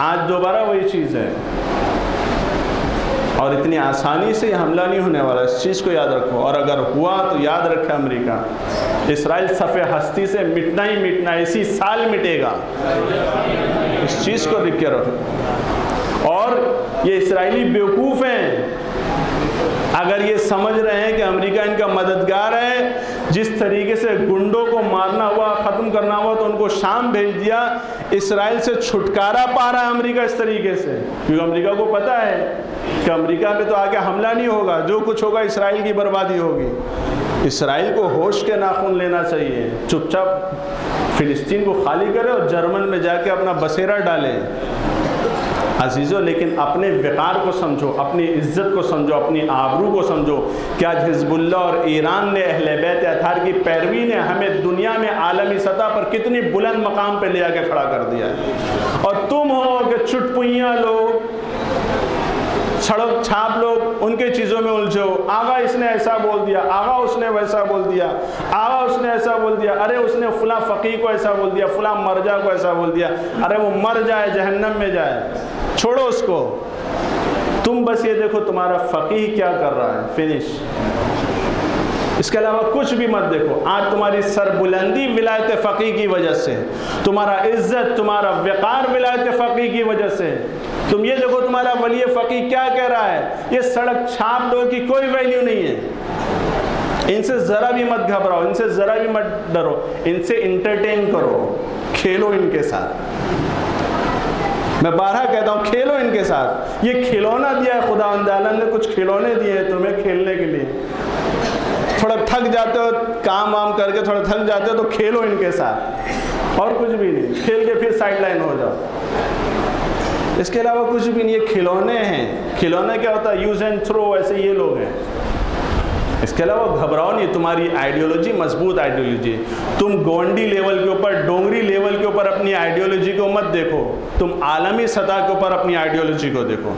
آج دوبارہ وہی چیز ہے، اور اتنی آسانی سے یہ حملہ نہیں ہونے والا، اس چیز کو یاد رکھو، اور اگر ہوا تو یاد رکھے امریکہ، اسرائیل صفِ ہستی سے مٹنا ہی مٹنا، اسی سال مٹے گا، اس چیز کو لکھ کے رکھو۔ اور یہ اسرائیلی بیوقوف ہیں اگر یہ سمجھ رہے ہیں کہ امریکہ ان کا مددگار ہے، جس طریقے سے گنڈوں کو مارنا ہوا، ختم کرنا ہوا تو ان کو شام بھیج دیا، اسرائیل سے چھٹکارا پا رہا ہے امریکہ اس طریقے سے، کیونکہ امریکہ کو پتہ ہے کہ امریکہ پہ تو آگے حملہ نہیں ہوگا، جو کچھ ہوگا اسرائیل کی بربادی ہوگی۔ اسرائیل کو ہوش کے ناخن لینا چاہیے، چپ چاپ فلسطین کو خالی کرے اور جرمن میں جا کے اپنا بسیرا ڈالے۔ عزیزو، لیکن اپنے وقار کو سمجھو، اپنی عزت کو سمجھو، اپنی آبرو کو سمجھو کہ آج حزب اللہ اور ایران نے، اہل بیت اطہار کی پیروی نے ہمیں دنیا میں عالمی سطح پر کتنی بلند مقام پہ لے آ کے کھڑا کر دیا ہے، اور تم ہو کہ چٹپوئیاں لوگ، سڑک چھاپ لوگ ان کے چیزوں میں الجھو، آغا اس نے ایسا بول دیا، آغا اس نے ویسا بول دیا، آغا اس نے ایسا بول دیا، ارے اس نے فلاں فقیہ کو ایسا بول دیا، فلاں مرجع کو ایسا بول دیا، ارے وہ مر جائے، جہنم میں جائے، چھوڑو اس کو، تم بس یہ دیکھو تمہارا فقیہ کیا کر رہا ہے، فنش، اس کے علاوہ کچھ بھی مت دیکھو۔ آج تمہاری سربلندی ولایت فقیہ کی وجہ سے، تمہارا عزت، تمہارا وقار ولایت فقیہ کی وجہ سے، تم یہ دیکھو تمہارا ولی فقیہ کیا کہہ رہا ہے، یہ سڑک چھاپ لوگوں کی کوئی ویلیو نہیں ہے، ان سے ذرا بھی مت گھبراؤ، ان سے ذرا بھی مت ڈرو، ان سے انٹرٹین کرو، کھیلو ان کے ساتھ، میں بارہا کہتا ہوں کھیلو ان کے ساتھ، یہ کھلونا دیا ہے خداوند عالم نے، کچھ کھلونے دیے ہیں تمہیں کھیلنے کے لیے، تھوڑا تھک جاتے ہو کام وام کر کے، تھوڑا تھک جاتے ہو تو کھیلو ان کے ساتھ، اور کچھ بھی نہیں، کھیل کے پھر سائڈ لائن ہو جاؤ، اس کے علاوہ کچھ بھی نہیں، یہ کھلونے ہیں۔ کھلونے کیا ہوتا ہے؟ یوز اینڈ تھرو، ایسے یہ لوگ ہیں، اس کے علاوہ گھبراؤ نہیں، تمہاری آئیڈیولوجی مضبوط آئیڈیولوجی، تم گونڈی لیول کے اوپر، ڈونگری لیول کے اوپر اپنی آئیڈیولوجی کو مت دیکھو، تم عالمی سطح کے اوپر اپنی آئیڈیولوجی کو دیکھو،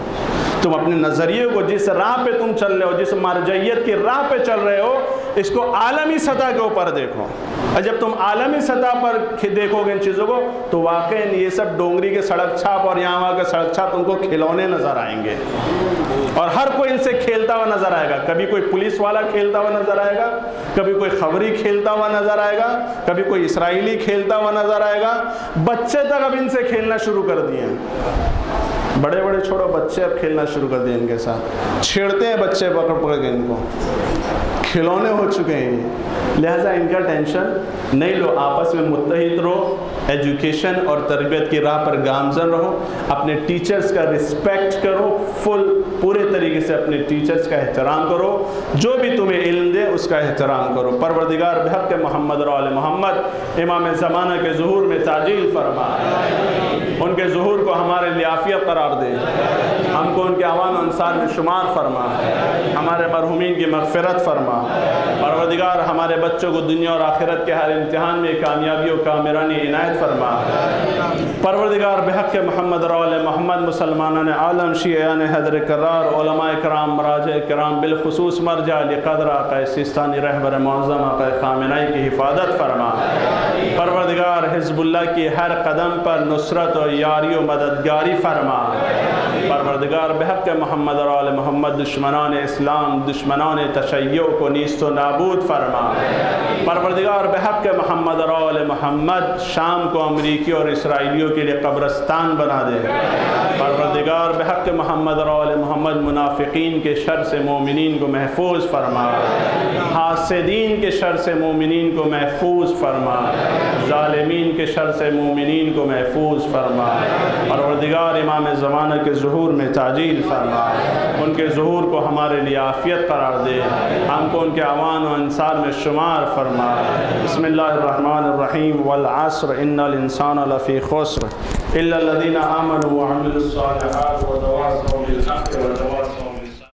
تم اپنے نظریے کو، جس راہ پہ تم چل رہے ہو، جس مرجعیت کی راہ پہ چل رہے ہو، اس کو عالمی سطح کے اوپر دیکھو، اور جب تم عالمی سطح پر دیکھو گے ان چیزوں کو تو واقعی یہ سب ڈونگری کے سڑک چھاپ اور یہاں وہاں کے سڑک چھاپ ان کو کھلونے نظر آئیں گے، اور ہر کوئی ان سے کھیلتا ہوا نظر آئے گا، کبھی کوئی پولیس والا کھیلتا ہوا نظر آئے گا، کبھی کوئی خبری کھیلتا ہوا نظر آئے گا، کبھی کوئی اسرائیلی کھیلتا ہوا نظر آئے گا، بچے تک اب ان سے کھیلنا شروع کر دیے، بڑے بڑے چھوڑو، بچے اب کھیلنا شروع کر دیے ان کے ساتھ، چھیڑتے ہیں بچے پکڑ پکڑ کے، ان کو کھلونے ہو چکے ہیں، لہٰذا ان کا ٹینشن نہیں لو، آپس میں متحد رہو، ایجوکیشن اور تربیت کی راہ پر گامزن رہو، اپنے ٹیچرز کا رسپیکٹ کرو، فل پورے طریقے سے اپنے ٹیچرز کا احترام کرو، جو بھی تمہیں علم دے اس کا احترام کرو۔ پروردگار بحق محمد اور آل محمد امام زمانہ کے ظہور میں تعجیل فرما، ان کے ظہور کو ہمارے لیے عافیت قرار دے، ہم کو ان کے عوام انصار میں شمار فرما، ہمارے مرحومین کی مغفرت فرما۔ پروردگار ہمارے بچوں کو دنیا اور آخرت کے ہر امتحان میں کامیابی و کامرانی عنایت فرما۔ پروردگار بحق محمد اور آل محمد مسلمانان عالم، شیعان حیدر کرار، علماء کرام، مراجع کرام، بالخصوص مرجع علی قدر آقا سیستانی رہبر معظم آقا خامنہئی کی حفاظت فرما۔ پروردگار حزب اللہ کی ہر قدم پر نصرت و یاری و مددگاری فرما۔ پروردگار بحق محمد اور آل محمد دشمنان اسلام، دشمنان تشیع کو نیست و نابود فرما۔ پروردگار بحق محمد اور آل محمد شام کو امریکی اور اسرائیلیوں کے لیے قبرستان بنا دے۔ پروردگار بحق محمد اور آل محمد منافقین کے شر سے مومنین کو محفوظ فرما، حاسدین کے شر سے مومنین کو محفوظ فرما، ظالمین کے شر سے مومنین کو محفوظ فرما۔ پروردگار امام زمانہ کے ظہور میں تعجیل فرما، ان کے ظہور کو ہمارے لیے عافیت قرار دے، ہم کو ان کے عوان و انصار میں شمار فرما۔ بسم اللہ الرحمن الرحیم، والعصر ان الانسان لفی خسر الا الذین آمنوا وعملوا الصالحات وتواصوا بالحق وتواصوا